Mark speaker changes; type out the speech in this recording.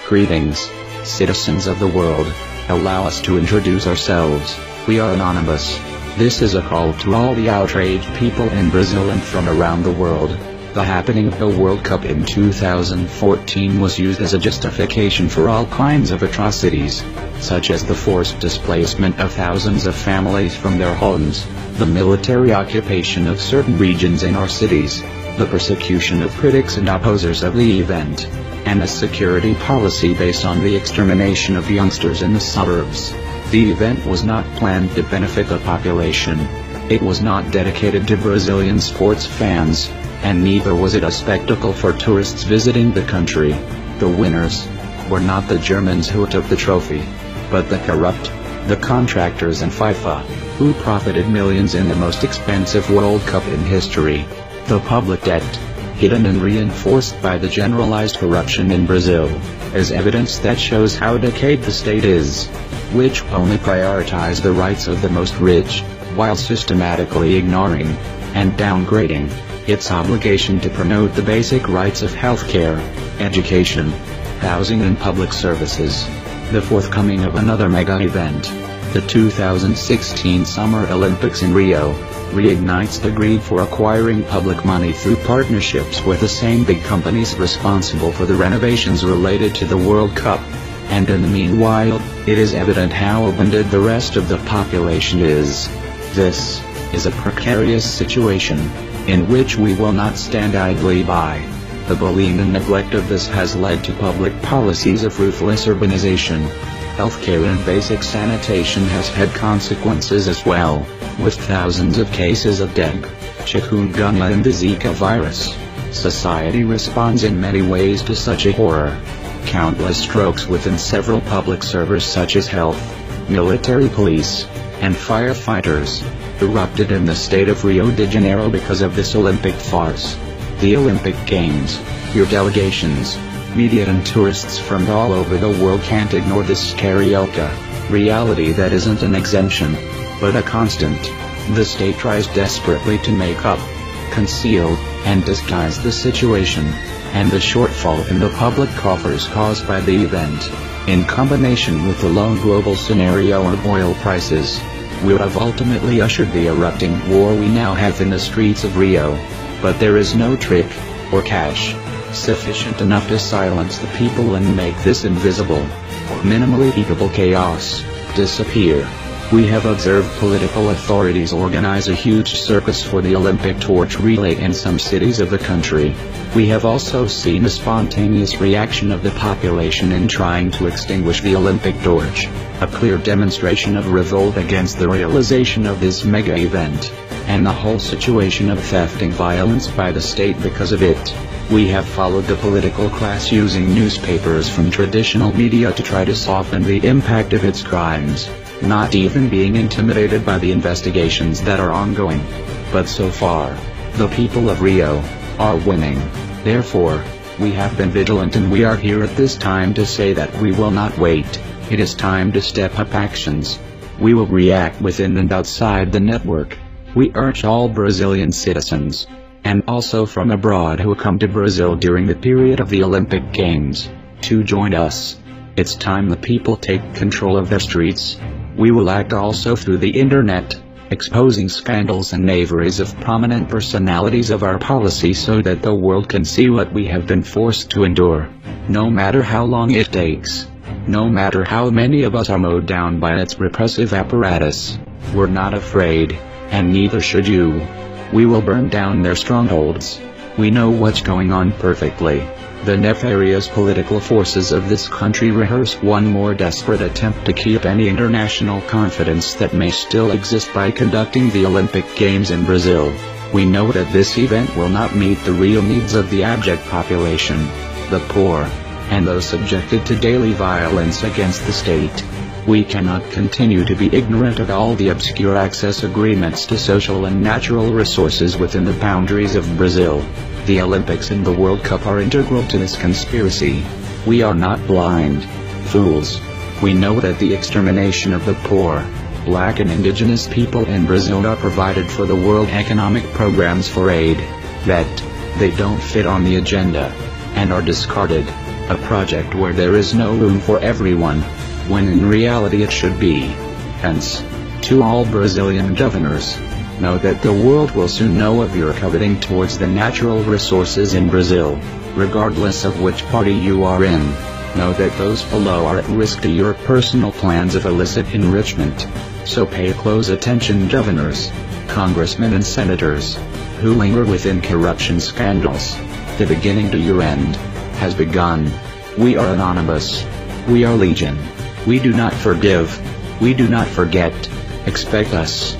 Speaker 1: Greetings, citizens of the world. Allow us to introduce ourselves. We are anonymous. This is a call to all the outraged people in Brazil and from around the world. The happening of the World Cup in 2014 was used as a justification for all kinds of atrocities, such as the forced displacement of thousands of families from their homes, the military occupation of certain regions in our cities, the persecution of critics and opposers of the event, and a security policy based on the extermination of youngsters in the suburbs. The event was not planned to benefit the population. It was not dedicated to Brazilian sports fans, and neither was it a spectacle for tourists visiting the country. The winners were not the Germans who took the trophy, but the corrupt, the contractors and FIFA, who profited millions in the most expensive World Cup in history. The public debt, hidden and reinforced by the generalized corruption in Brazil, is evidence that shows how decayed the state is, which only prioritizes the rights of the most rich, while systematically ignoring and downgrading its obligation to promote the basic rights of healthcare, education, housing and public services. The forthcoming of another mega event, the 2016 Summer Olympics in Rio, reignites the greed for acquiring public money through partnerships with the same big companies responsible for the renovations related to the World Cup. And in the meanwhile, it is evident how abandoned the rest of the population is. This is a precarious situation, in which we will not stand idly by. The bullying and neglect of this has led to public policies of ruthless urbanization. Healthcare and basic sanitation has had consequences as well, with thousands of cases of dengue, chikungunya and the Zika virus. Society responds in many ways to such a horror. Countless strokes within several public services such as health, military police, and firefighters erupted in the state of Rio de Janeiro because of this Olympic farce. The Olympic Games, your delegations, media and tourists from all over the world can't ignore this carioca reality that isn't an exemption, but a constant. The state tries desperately to make up, conceal, and disguise the situation, and the shortfall in the public coffers caused by the event, in combination with the low global scenario of oil prices, would have ultimately ushered the erupting war we now have in the streets of Rio. But there is no trick, or cash, sufficient enough to silence the people and make this invisible, or minimally eatable chaos disappear. We have observed political authorities organize a huge circus for the Olympic torch relay in some cities of the country. We have also seen a spontaneous reaction of the population in trying to extinguish the Olympic torch, a clear demonstration of revolt against the realization of this mega event, and the whole situation of theft and violence by the state because of it. We have followed the political class using newspapers from traditional media to try to soften the impact of its crimes, not even being intimidated by the investigations that are ongoing. But so far, the people of Rio are winning. Therefore, we have been vigilant and we are here at this time to say that we will not wait. It is time to step up actions. We will react within and outside the network. We urge all Brazilian citizens, and also from abroad who come to Brazil during the period of the Olympic Games, to join us. It's time the people take control of their streets. We will act also through the internet, exposing scandals and knaveries of prominent personalities of our policy so that the world can see what we have been forced to endure. No matter how long it takes, no matter how many of us are mowed down by its repressive apparatus, we're not afraid, and neither should you. We will burn down their strongholds. We know what's going on perfectly. The nefarious political forces of this country rehearse one more desperate attempt to keep any international confidence that may still exist by conducting the Olympic Games in Brazil. We know that this event will not meet the real needs of the abject population, the poor, and those subjected to daily violence against the state. We cannot continue to be ignorant of all the obscure access agreements to social and natural resources within the boundaries of Brazil. The Olympics and the World Cup are integral to this conspiracy. We are not blind fools. We know that the extermination of the poor, black and indigenous people in Brazil are provided for the World Economic Programs for aid, that they don't fit on the agenda, and are discarded, a project where there is no room for everyone, when in reality it should be. Hence, to all Brazilian governors, know that the world will soon know of your coveting towards the natural resources in Brazil, regardless of which party you are in. Know that those below are at risk to your personal plans of illicit enrichment. So pay close attention, governors, congressmen and senators, who linger within corruption scandals. The beginning to your end has begun. We are anonymous. We are legion. We do not forgive. We do not forget. Expect us.